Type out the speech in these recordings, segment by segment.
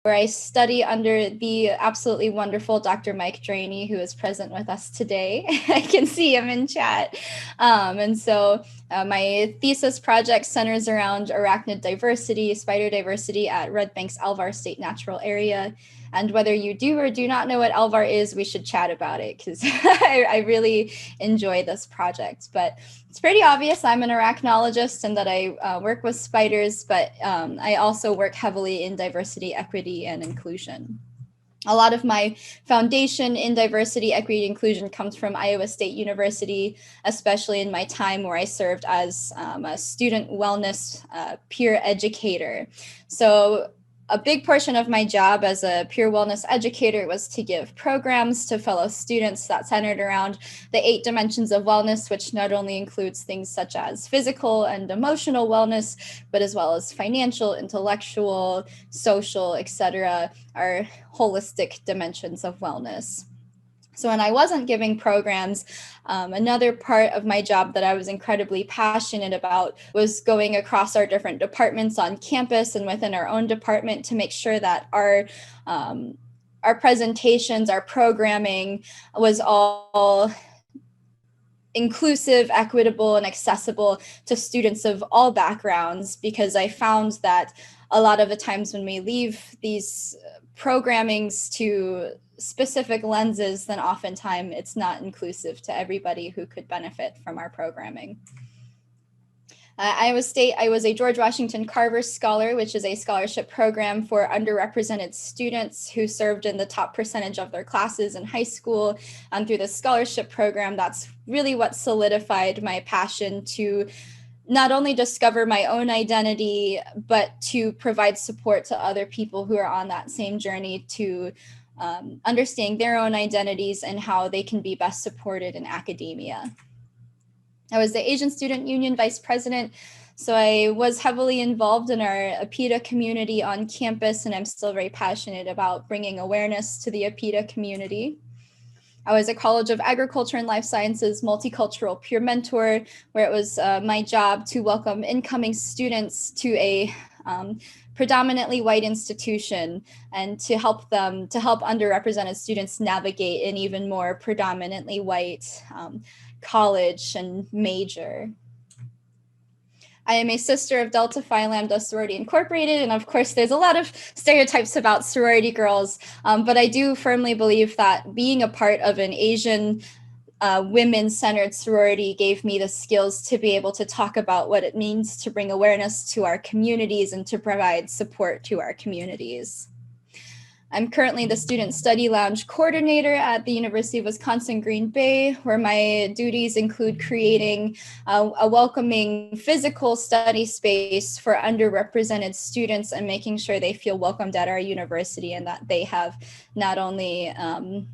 where I study under the absolutely wonderful Dr. Mike Draney, who is present with us today. I can see him in chat. And so my thesis project centers around arachnid diversity, spider diversity at Red Bank's Alvar State Natural Area. And whether you do or do not know what Alvar is, we should chat about it because I really enjoy this project. But it's pretty obvious I'm an arachnologist and that I work with spiders, but I also work heavily in diversity, equity, and inclusion. A lot of my foundation in diversity, equity, inclusion comes from Iowa State University, especially in my time where I served as a student wellness peer educator. So a big portion of my job as a peer wellness educator was to give programs to fellow students that centered around the 8 dimensions of wellness, which not only includes things such as physical and emotional wellness, but as well as financial, intellectual, social, etc., our holistic dimensions of wellness. So when I wasn't giving programs, another part of my job that I was incredibly passionate about was going across our different departments on campus and within our own department to make sure that our presentations, our programming was all inclusive, equitable, and accessible to students of all backgrounds, because I found that a lot of the times when we leave these programmings to specific lenses, then oftentimes it's not inclusive to everybody who could benefit from our programming. Iowa State, I was a George Washington Carver Scholar, which is a scholarship program for underrepresented students who served in the top percentage of their classes in high school. And through this scholarship program, that's really what solidified my passion to not only discover my own identity, but to provide support to other people who are on that same journey to understand their own identities and how they can be best supported in academia. I was the Asian Student Union Vice President, so I was heavily involved in our APITA community on campus, and I'm still very passionate about bringing awareness to the APITA community. I was a College of Agriculture and Life Sciences multicultural peer mentor, where it was my job to welcome incoming students to a predominantly white institution and to help underrepresented students navigate an even more predominantly white college and major. I am a sister of Delta Phi Lambda Sorority Incorporated, and of course there's a lot of stereotypes about sorority girls, but I do firmly believe that being a part of an Asian women-centered sorority gave me the skills to be able to talk about what it means to bring awareness to our communities and to provide support to our communities. I'm currently the Student Study Lounge coordinator at the University of Wisconsin-Green Bay, where my duties include creating a welcoming physical study space for underrepresented students and making sure they feel welcomed at our university and that they have not only a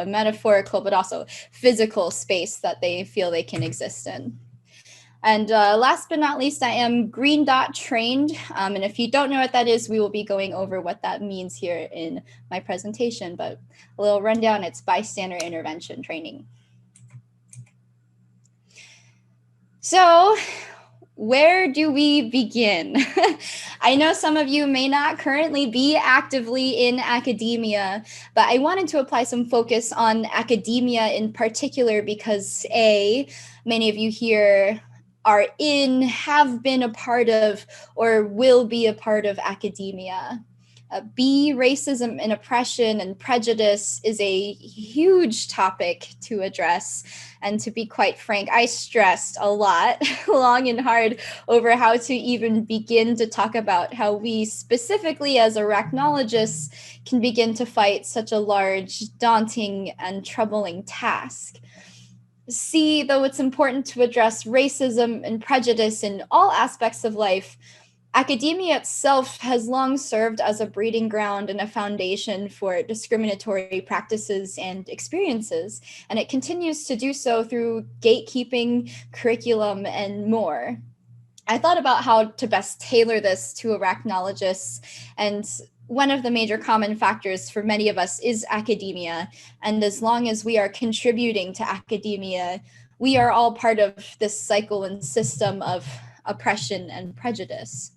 metaphorical, but also physical space that they feel they can exist in. And last but not least, I am Green Dot trained. And if you don't know what that is, we will be going over what that means here in my presentation. But a little rundown, it's bystander intervention training. So where do we begin? I know some of you may not currently be actively in academia, but I wanted to apply some focus on academia in particular because many of you here are in, have been a part of, or will be a part of academia. B, racism and oppression and prejudice is a huge topic to address. And to be quite frank, I stressed a lot, long and hard, over how to even begin to talk about how we specifically as arachnologists can begin to fight such a large, daunting, and troubling task. C, though it's important to address racism and prejudice in all aspects of life, academia itself has long served as a breeding ground and a foundation for discriminatory practices and experiences, and it continues to do so through gatekeeping, curriculum, and more. I thought about how to best tailor this to arachnologists, and one of the major common factors for many of us is academia. And as long as we are contributing to academia, we are all part of this cycle and system of oppression and prejudice.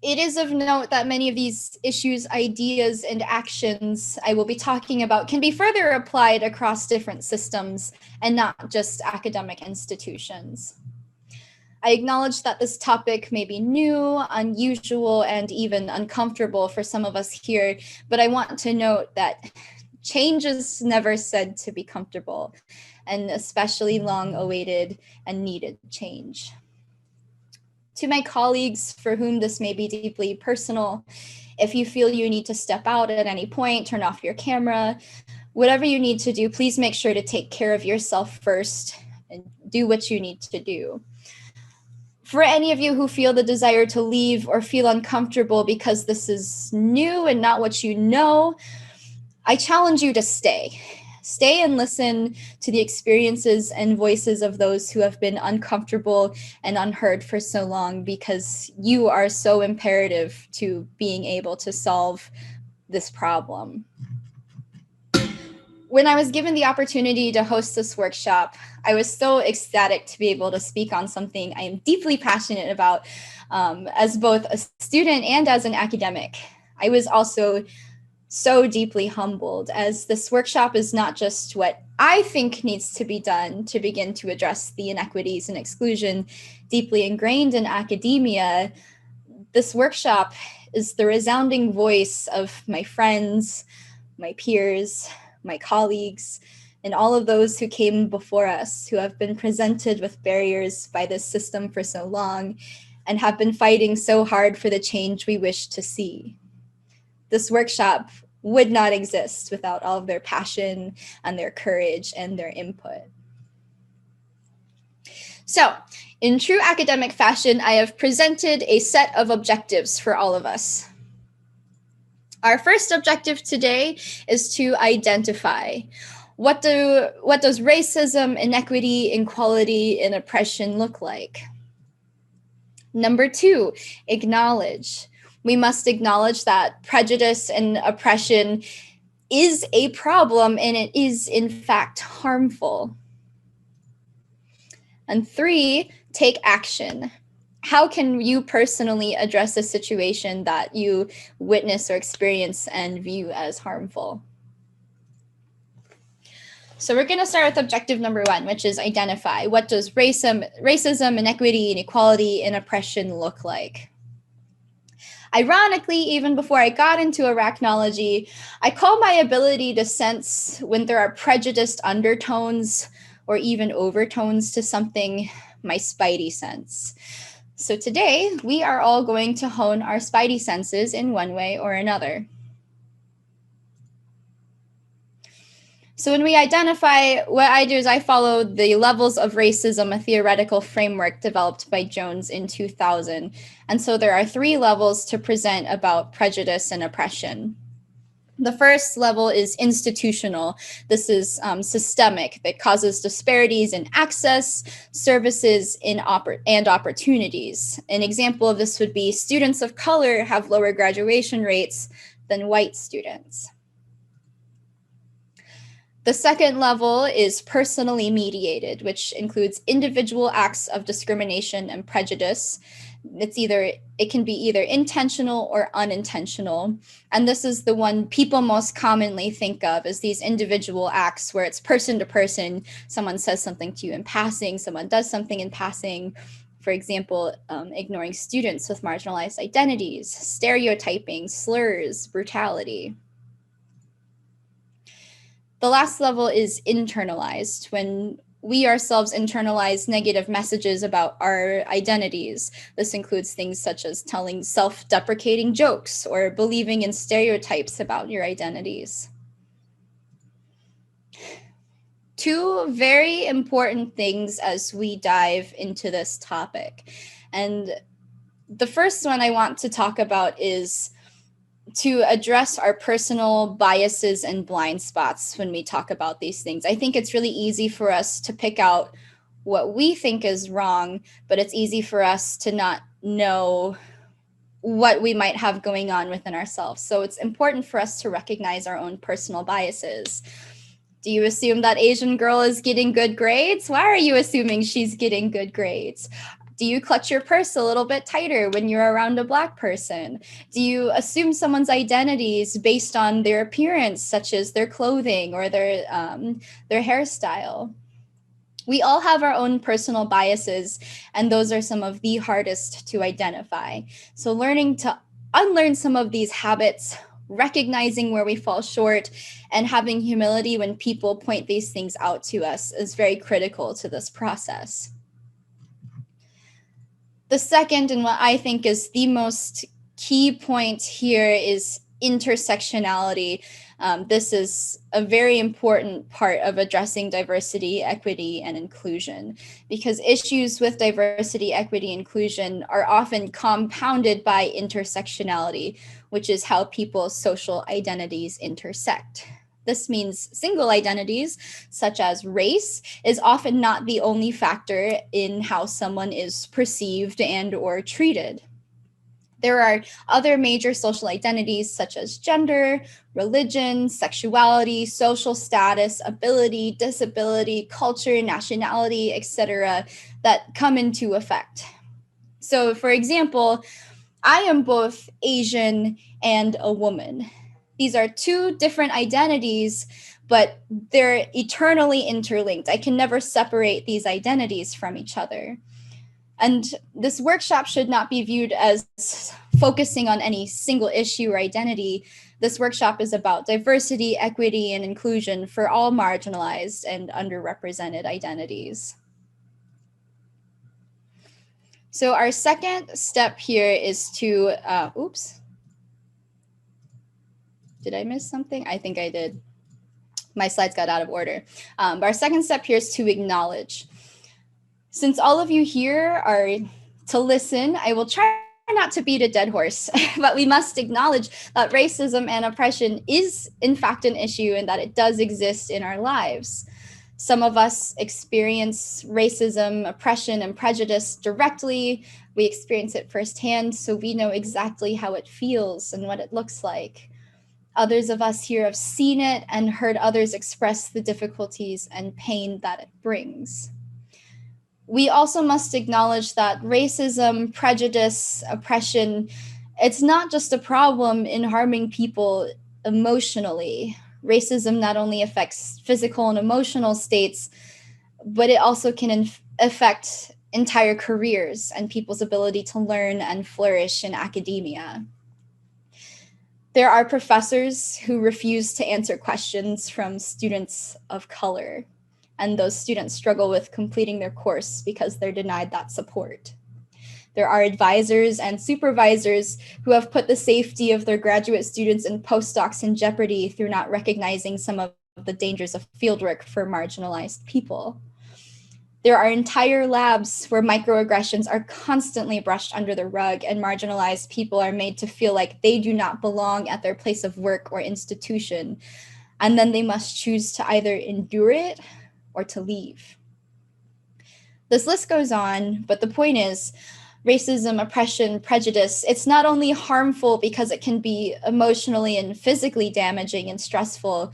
It is of note that many of these issues, ideas, and actions I will be talking about can be further applied across different systems and not just academic institutions. I acknowledge that this topic may be new, unusual, and even uncomfortable for some of us here, but I want to note that change is never said to be comfortable, and especially long-awaited and needed change. To my colleagues for whom this may be deeply personal, if you feel you need to step out at any point, turn off your camera, whatever you need to do, please make sure to take care of yourself first and do what you need to do. For any of you who feel the desire to leave or feel uncomfortable because this is new and not what you know, I challenge you to stay. Stay and listen to the experiences and voices of those who have been uncomfortable and unheard for so long, because you are so imperative to being able to solve this problem. When I was given the opportunity to host this workshop, I was so ecstatic to be able to speak on something I am deeply passionate about as both a student and as an academic. I was also so deeply humbled, as this workshop is not just what I think needs to be done to begin to address the inequities and exclusion deeply ingrained in academia. This workshop is the resounding voice of my friends, my peers, my colleagues, and all of those who came before us, who have been presented with barriers by this system for so long and have been fighting so hard for the change we wish to see. This workshop would not exist without all of their passion and their courage and their input. So, in true academic fashion, I have presented a set of objectives for all of us. Our first objective today is to identify what does racism, inequity, inequality, and oppression look like? Number 2, acknowledge. We must acknowledge that prejudice and oppression is a problem, and it is in fact harmful. And 3, take action. How can you personally address a situation that you witness or experience and view as harmful? So we're going to start with objective number 1, which is identify. What does racism, inequity, inequality, and oppression look like? Ironically, even before I got into arachnology, I call my ability to sense when there are prejudiced undertones or even overtones to something my spidey sense. So today, we are all going to hone our spidey senses in one way or another. So when we identify, what I do is I follow the levels of racism, a theoretical framework developed by Jones in 2000. And so there are 3 levels to present about prejudice and oppression. The first level is institutional. This is systemic, that causes disparities in access, services, and opportunities. An example of this would be students of color have lower graduation rates than white students. The second level is personally mediated, which includes individual acts of discrimination and prejudice. It can be either intentional or unintentional. And this is the one people most commonly think of as these individual acts where it's person to person. Someone says something to you in passing, someone does something in passing. For example, ignoring students with marginalized identities, stereotyping, slurs, brutality. The last level is internalized, when we ourselves internalize negative messages about our identities. This includes things such as telling self-deprecating jokes or believing in stereotypes about your identities. 2 very important things as we dive into this topic. And the first one I want to talk about is to address our personal biases and blind spots when we talk about these things. I think it's really easy for us to pick out what we think is wrong, but it's easy for us to not know what we might have going on within ourselves. So it's important for us to recognize our own personal biases. Do you assume that Asian girl is getting good grades? Why are you assuming she's getting good grades? Do you clutch your purse a little bit tighter when you're around a Black person? Do you assume someone's identities based on their appearance, such as their clothing or their hairstyle? We all have our own personal biases, and those are some of the hardest to identify. So learning to unlearn some of these habits, recognizing where we fall short, and having humility when people point these things out to us is very critical to this process. The second, and what I think is the most key point here, is intersectionality. This is a very important part of addressing diversity, equity, and inclusion, because issues with diversity, equity, inclusion are often compounded by intersectionality, which is how people's social identities intersect. This means single identities, such as race, is often not the only factor in how someone is perceived and or treated. There are other major social identities such as gender, religion, sexuality, social status, ability, disability, culture, nationality, etc., that come into effect. So, for example, I am both Asian and a woman. These are two different identities, but they're eternally interlinked. I can never separate these identities from each other. And this workshop should not be viewed as focusing on any single issue or identity. This workshop is about diversity, equity, and inclusion for all marginalized and underrepresented identities. So our second step here is to, oops. Did I miss something? I think I did. My slides got out of order. But our second step here is to acknowledge. Since all of you here are to listen, I will try not to beat a dead horse, but we must acknowledge that racism and oppression is in fact an issue and that it does exist in our lives. Some of us experience racism, oppression, and prejudice directly. We experience it firsthand, so we know exactly how it feels and what it looks like. Others of us here have seen it and heard others express the difficulties and pain that it brings. We also must acknowledge that racism, prejudice, oppression, it's not just a problem in harming people emotionally. Racism not only affects physical and emotional states, but it also can affect entire careers and people's ability to learn and flourish in academia. There are professors who refuse to answer questions from students of color, and those students struggle with completing their course because they're denied that support. There are advisors and supervisors who have put the safety of their graduate students and postdocs in jeopardy through not recognizing some of the dangers of fieldwork for marginalized people. There are entire labs where microaggressions are constantly brushed under the rug and marginalized people are made to feel like they do not belong at their place of work or institution, and then they must choose to either endure it or to leave. This list goes on, but the point is, racism, oppression, prejudice, it's not only harmful because it can be emotionally and physically damaging and stressful,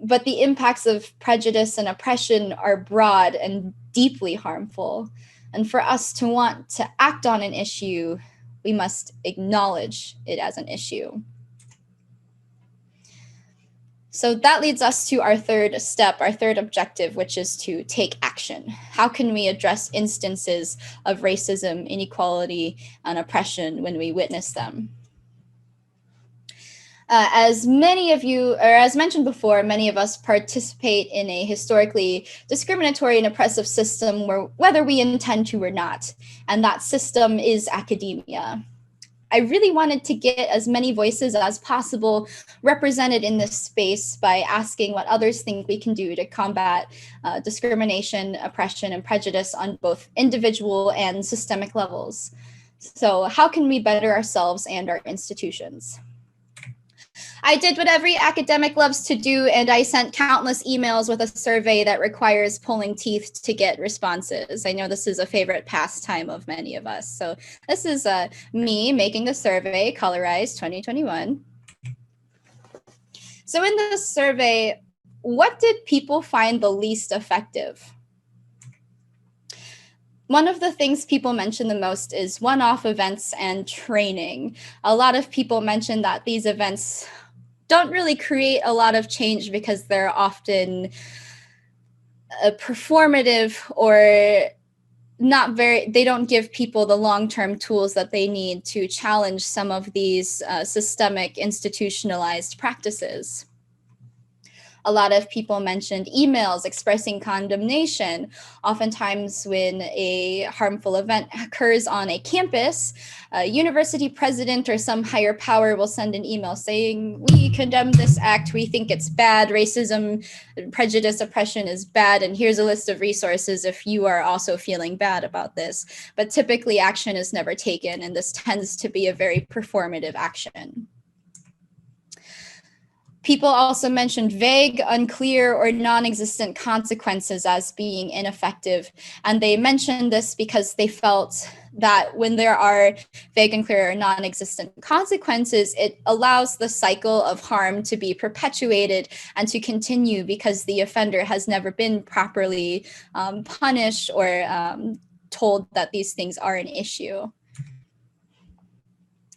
but the impacts of prejudice and oppression are broad and deeply harmful. And for us to want to act on an issue, we must acknowledge it as an issue. So that leads us to our third step, our third objective, which is to take action. How can we address instances of racism, inequality, and oppression when we witness them? As many of you, or as mentioned before, many of us participate in a historically discriminatory and oppressive system whether we intend to or not, and that system is academia. I really wanted to get as many voices as possible represented in this space by asking what others think we can do to combat discrimination, oppression, and prejudice on both individual and systemic levels. So how can we better ourselves and our institutions? I did what every academic loves to do, and I sent countless emails with a survey that requires pulling teeth to get responses. I know this is a favorite pastime of many of us. So this is me making the survey, Colorized 2021. So in this survey, what did people find the least effective? One of the things people mention the most is one-off events and training. A lot of people mention that these events don't really create a lot of change because they're often performative or they don't give people the long-term tools that they need to challenge some of these systemic institutionalized practices. A lot of people mentioned emails expressing condemnation. Oftentimes when a harmful event occurs on a campus, a university president or some higher power will send an email saying, we condemn this act, we think it's bad, racism, prejudice, oppression is bad, and here's a list of resources if you are also feeling bad about this. But typically action is never taken, and this tends to be a very performative action. People also mentioned vague, unclear, or non-existent consequences as being ineffective. And they mentioned this because they felt that when there are vague, unclear, or non-existent consequences, it allows the cycle of harm to be perpetuated and to continue because the offender has never been properly punished or told that these things are an issue.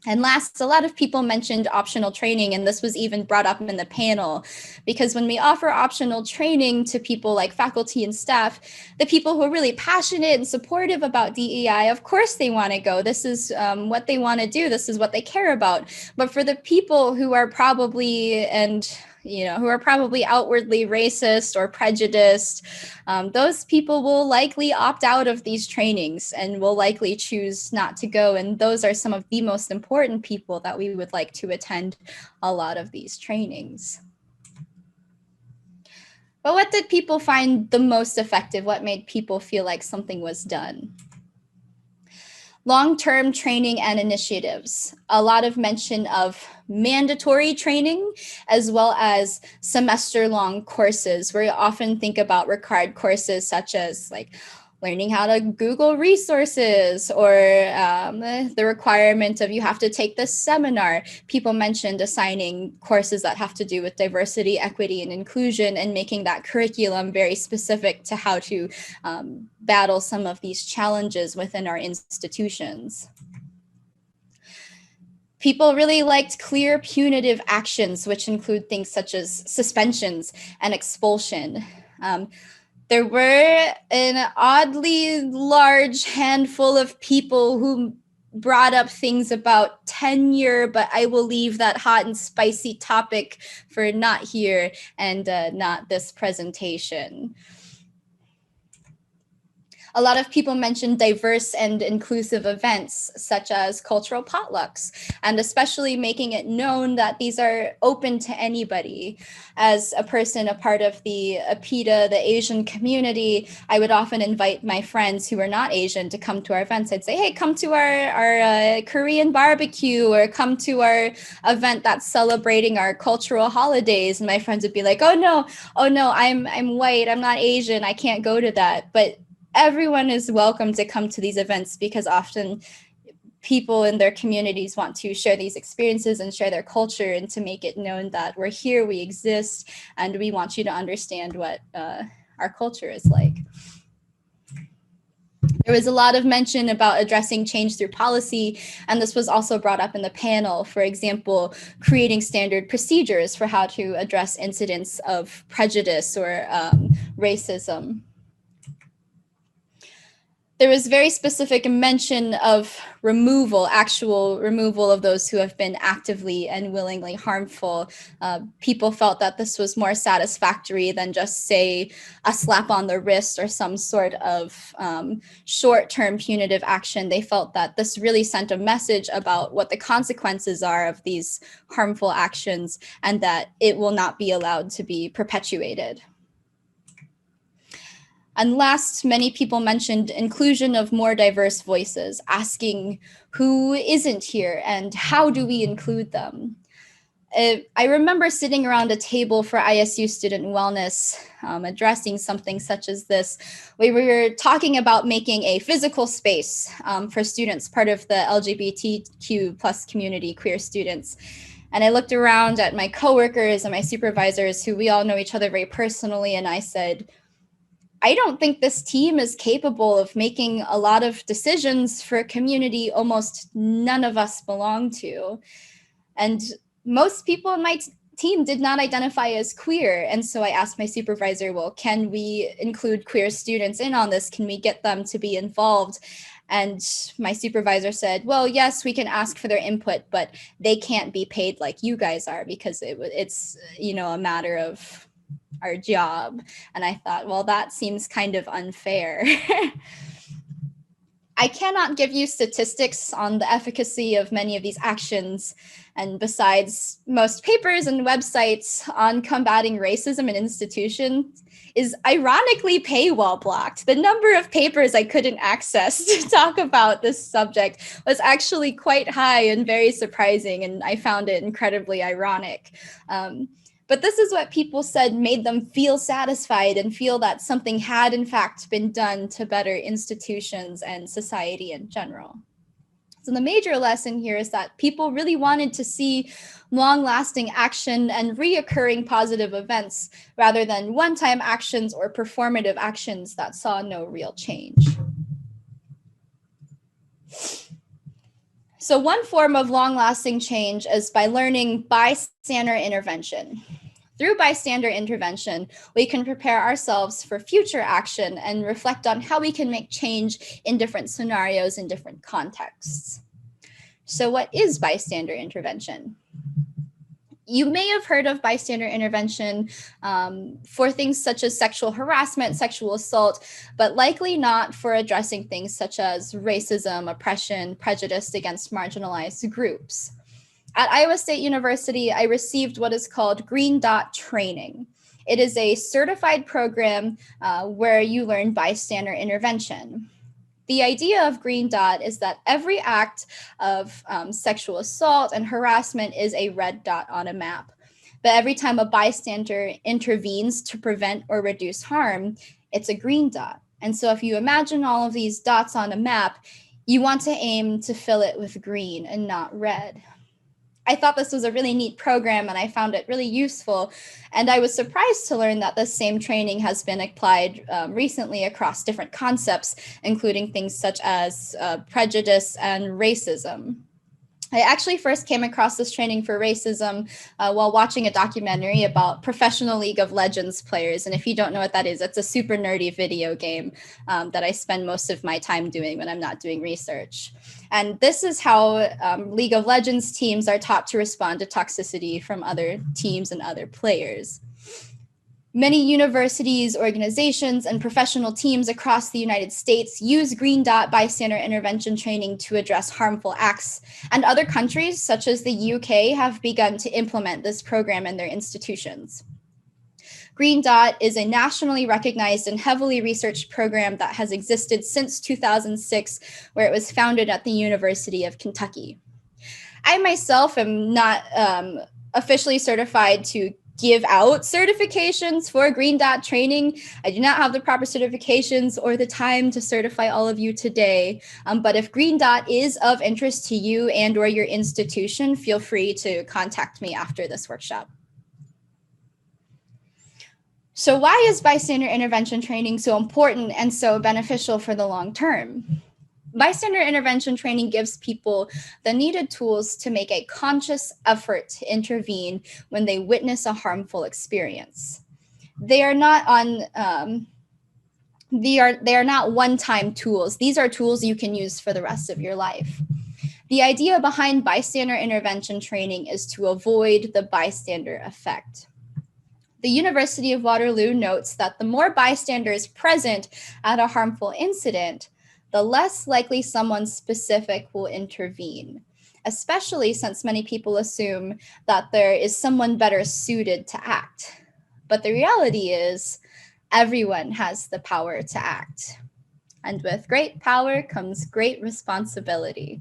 And last, a lot of people mentioned optional training, and this was even brought up in the panel, because when we offer optional training to people like faculty and staff, the people who are really passionate and supportive about DEI, of course they want to go. This is what they want to do. This is what they care about. But for the people who are probably outwardly racist or prejudiced, those people will likely opt out of these trainings and will likely choose not to go. And those are some of the most important people that we would like to attend a lot of these trainings. But what did people find the most effective? What made people feel like something was done? Long-term training and initiatives. A lot of mention of mandatory training as well as semester-long courses. We often think about required courses such as like learning how to Google resources or the requirement of you have to take this seminar. People mentioned assigning courses that have to do with diversity, equity, and inclusion and making that curriculum very specific to how to battle some of these challenges within our institutions. People really liked clear punitive actions, which include things such as suspensions and expulsion. There were an oddly large handful of people who brought up things about tenure, but I will leave that hot and spicy topic for not here and not this presentation. A lot of people mentioned diverse and inclusive events, such as cultural potlucks, and especially making it known that these are open to anybody. As a person, a part of the APITA, the Asian community, I would often invite my friends who are not Asian to come to our events. I'd say, hey, come to our Korean barbecue, or come to our event that's celebrating our cultural holidays. And my friends would be like, oh no, I'm white, I'm not Asian, I can't go to that. But everyone is welcome to come to these events because often people in their communities want to share these experiences and share their culture, and to make it known that we're here, we exist, and we want you to understand what our culture is like. There was a lot of mention about addressing change through policy, and this was also brought up in the panel. For example, creating standard procedures for how to address incidents of prejudice or racism. There was very specific mention of removal, actual removal of those who have been actively and willingly harmful. People felt that this was more satisfactory than just, say, a slap on the wrist or some sort of short-term punitive action. They felt that this really sent a message about what the consequences are of these harmful actions and that it will not be allowed to be perpetuated. And last, many people mentioned inclusion of more diverse voices, asking who isn't here and how do we include them? I remember sitting around a table for ISU student wellness, addressing something such as this. We were talking about making a physical space for students, part of the LGBTQ plus community, queer students. And I looked around at my coworkers and my supervisors, who we all know each other very personally, and I said, I don't think this team is capable of making a lot of decisions for a community almost none of us belong to. And most people in my team did not identify as queer. And so I asked my supervisor, well, can we include queer students in on this? Can we get them to be involved? And my supervisor said, well, yes, we can ask for their input, but they can't be paid like you guys are because it's, you know, a matter of our job. And I thought, well, that seems kind of unfair. I cannot give you statistics on the efficacy of many of these actions. And besides, most papers and websites on combating racism in institutions is ironically paywall blocked. The number of papers I couldn't access to talk about this subject was actually quite high and very surprising, and I found it incredibly ironic. But this is what people said made them feel satisfied and feel that something had in fact been done to better institutions and society in general. So the major lesson here is that people really wanted to see long-lasting action and reoccurring positive events rather than one-time actions or performative actions that saw no real change. So one form of long-lasting change is by learning bystander intervention. Through bystander intervention, we can prepare ourselves for future action and reflect on how we can make change in different scenarios in different contexts. So what is bystander intervention? You may have heard of bystander intervention for things such as sexual harassment, sexual assault, but likely not for addressing things such as racism, oppression, prejudice against marginalized groups. At Iowa State University, I received what is called Green Dot training. It is a certified program where you learn bystander intervention. The idea of Green Dot is that every act of sexual assault and harassment is a red dot on a map. But every time a bystander intervenes to prevent or reduce harm, it's a green dot. And so if you imagine all of these dots on a map, you want to aim to fill it with green and not red. I thought this was a really neat program and I found it really useful. And I was surprised to learn that this same training has been applied recently across different concepts, including things such as prejudice and racism. I actually first came across this training for racism while watching a documentary about professional League of Legends players. And if you don't know what that is, it's a super nerdy video game that I spend most of my time doing when I'm not doing research. And this is how League of Legends teams are taught to respond to toxicity from other teams and other players. Many universities, organizations, and professional teams across the United States use Green Dot bystander intervention training to address harmful acts, and other countries, such as the UK, have begun to implement this program in their institutions. Green Dot is a nationally recognized and heavily researched program that has existed since 2006, where it was founded at the University of Kentucky. I myself am not officially certified to give out certifications for Green Dot training. I do not have the proper certifications or the time to certify all of you today. But if Green Dot is of interest to you and or your institution, feel free to contact me after this workshop. So why is bystander intervention training so important and so beneficial for the long term? Bystander intervention training gives people the needed tools to make a conscious effort to intervene when they witness a harmful experience. They are not one-time tools. These are tools you can use for the rest of your life. The idea behind bystander intervention training is to avoid the bystander effect. The University of Waterloo notes that the more bystanders present at a harmful incident, the less likely someone specific will intervene, especially since many people assume that there is someone better suited to act. But the reality is, everyone has the power to act. And with great power comes great responsibility.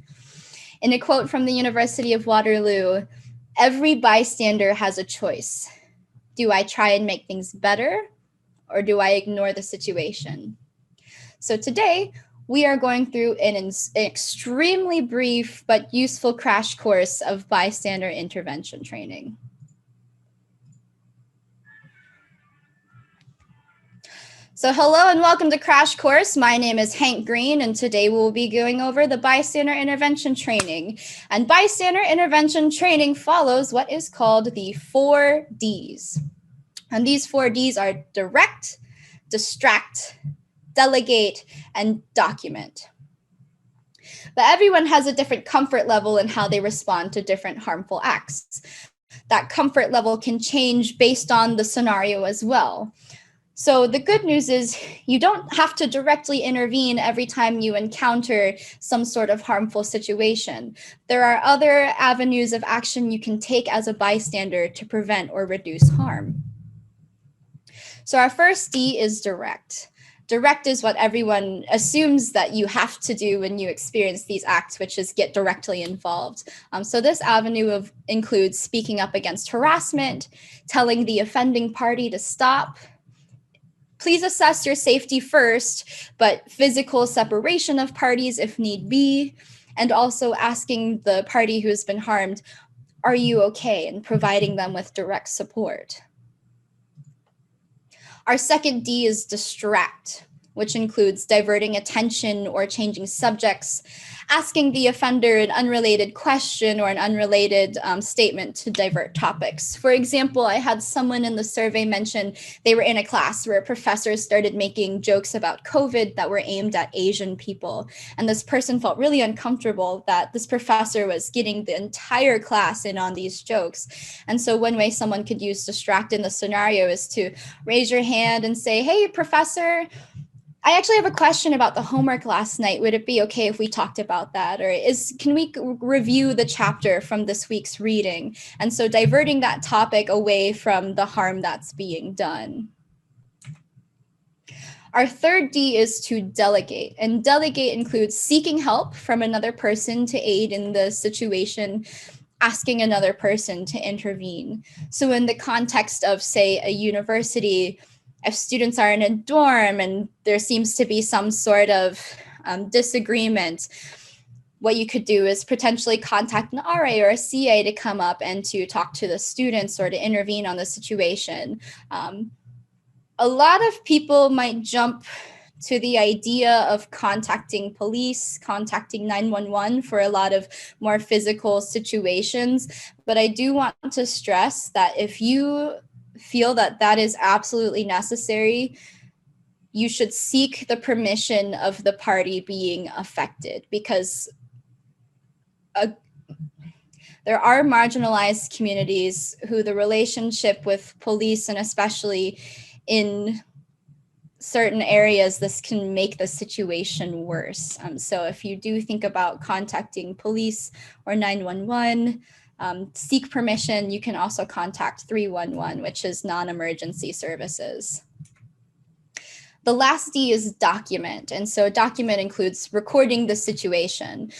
In a quote from the University of Waterloo, every bystander has a choice. Do I try and make things better, or do I ignore the situation? So today, we are going through an extremely brief but useful crash course of bystander intervention training. So hello and welcome to Crash Course. My name is Hank Green, and today we'll be going over the bystander intervention training. And bystander intervention training follows what is called the 4 Ds. And these 4 Ds are direct, distract, delegate, and document. But everyone has a different comfort level in how they respond to different harmful acts. That comfort level can change based on the scenario as well. So the good news is you don't have to directly intervene every time you encounter some sort of harmful situation. There are other avenues of action you can take as a bystander to prevent or reduce harm. So our first D is direct. Direct is what everyone assumes that you have to do when you experience these acts, which is get directly involved. So this avenue includes speaking up against harassment, telling the offending party to stop. Please assess your safety first, but physical separation of parties if need be, and also asking the party who has been harmed, are you okay? And providing them with direct support. Our second D is distract, which includes diverting attention or changing subjects, asking the offender an unrelated question or an unrelated statement to divert topics. For example, I had someone in the survey mention they were in a class where a professor started making jokes about COVID that were aimed at Asian people. And this person felt really uncomfortable that this professor was getting the entire class in on these jokes. And so one way someone could use distract in the scenario is to raise your hand and say, hey, professor, I actually have a question about the homework last night. Would it be okay if we talked about that? Or can we review the chapter from this week's reading? And so diverting that topic away from the harm that's being done. Our third D is to delegate, and delegate includes seeking help from another person to aid in the situation, asking another person to intervene. So in the context of, say, a university, if students are in a dorm and there seems to be some sort of disagreement, what you could do is potentially contact an RA or a CA to come up and to talk to the students or to intervene on the situation. A lot of people might jump to the idea of contacting police, contacting 911 for a lot of more physical situations. But I do want to stress that if you feel that that is absolutely necessary, you should seek the permission of the party being affected, because there are marginalized communities who the relationship with police, and especially in certain areas, this can make the situation worse. So if you do think about contacting police or 911, seek permission. You can also contact 311, which is non-emergency services. The last D is document. And so document includes recording the situation,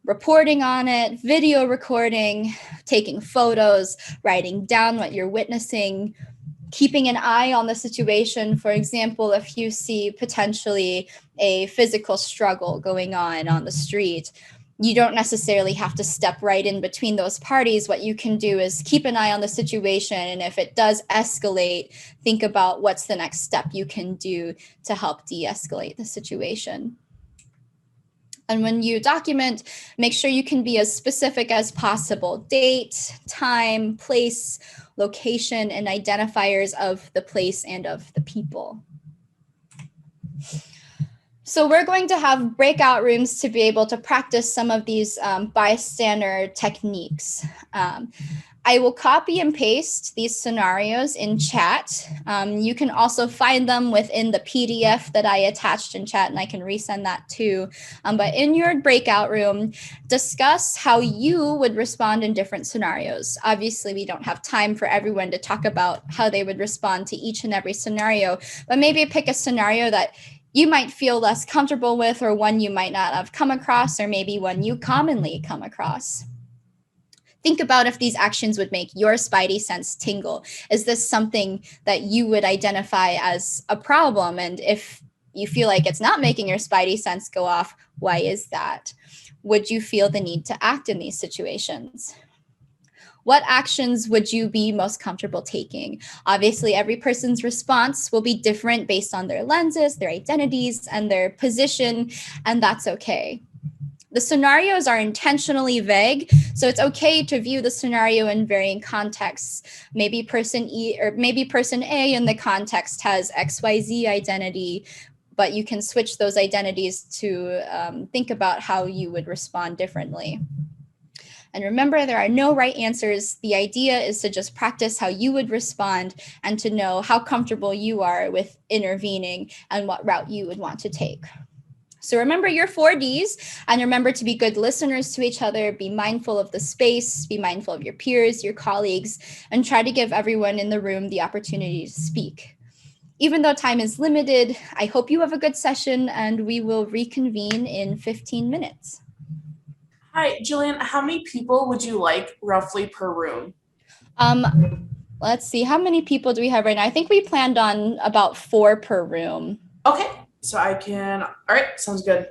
reporting on it, video recording, taking photos, writing down what you're witnessing, keeping an eye on the situation. For example, if you see potentially a physical struggle going on the street, you don't necessarily have to step right in between those parties. What you can do is keep an eye on the situation. And if it does escalate, think about what's the next step you can do to help de-escalate the situation. And when you document, make sure you can be as specific as possible. Date, time, place, location, and identifiers of the place and of the people. So we're going to have breakout rooms to be able to practice some of these bystander techniques. I will copy and paste these scenarios in chat. You can also find them within the PDF that I attached in chat, and I can resend that too. But in your breakout room, discuss how you would respond in different scenarios. Obviously, we don't have time for everyone to talk about how they would respond to each and every scenario, but maybe pick a scenario that you might feel less comfortable with, or one you might not have come across, or maybe one you commonly come across. Think about if these actions would make your spidey sense tingle. Is this something that you would identify as a problem? And if you feel like it's not making your spidey sense go off, why is that? Would you feel the need to act in these situations? What actions would you be most comfortable taking? Obviously, every person's response will be different based on their lenses, their identities, and their position, and that's okay. The scenarios are intentionally vague, so it's okay to view the scenario in varying contexts. Maybe person E or maybe person A in the context has XYZ identity, but you can switch those identities to think about how you would respond differently. And remember, there are no right answers. The idea is to just practice how you would respond and to know how comfortable you are with intervening and what route you would want to take. So remember your 4Ds, and remember to be good listeners to each other, be mindful of the space, be mindful of your peers, your colleagues, and try to give everyone in the room the opportunity to speak. Even though time is limited, I hope you have a good session, and we will reconvene in 15 minutes. Hi, Jillian, how many people would you like roughly per room? Let's see, how many people do we have right now? I think we planned on about 4 per room. Okay, so all right, sounds good.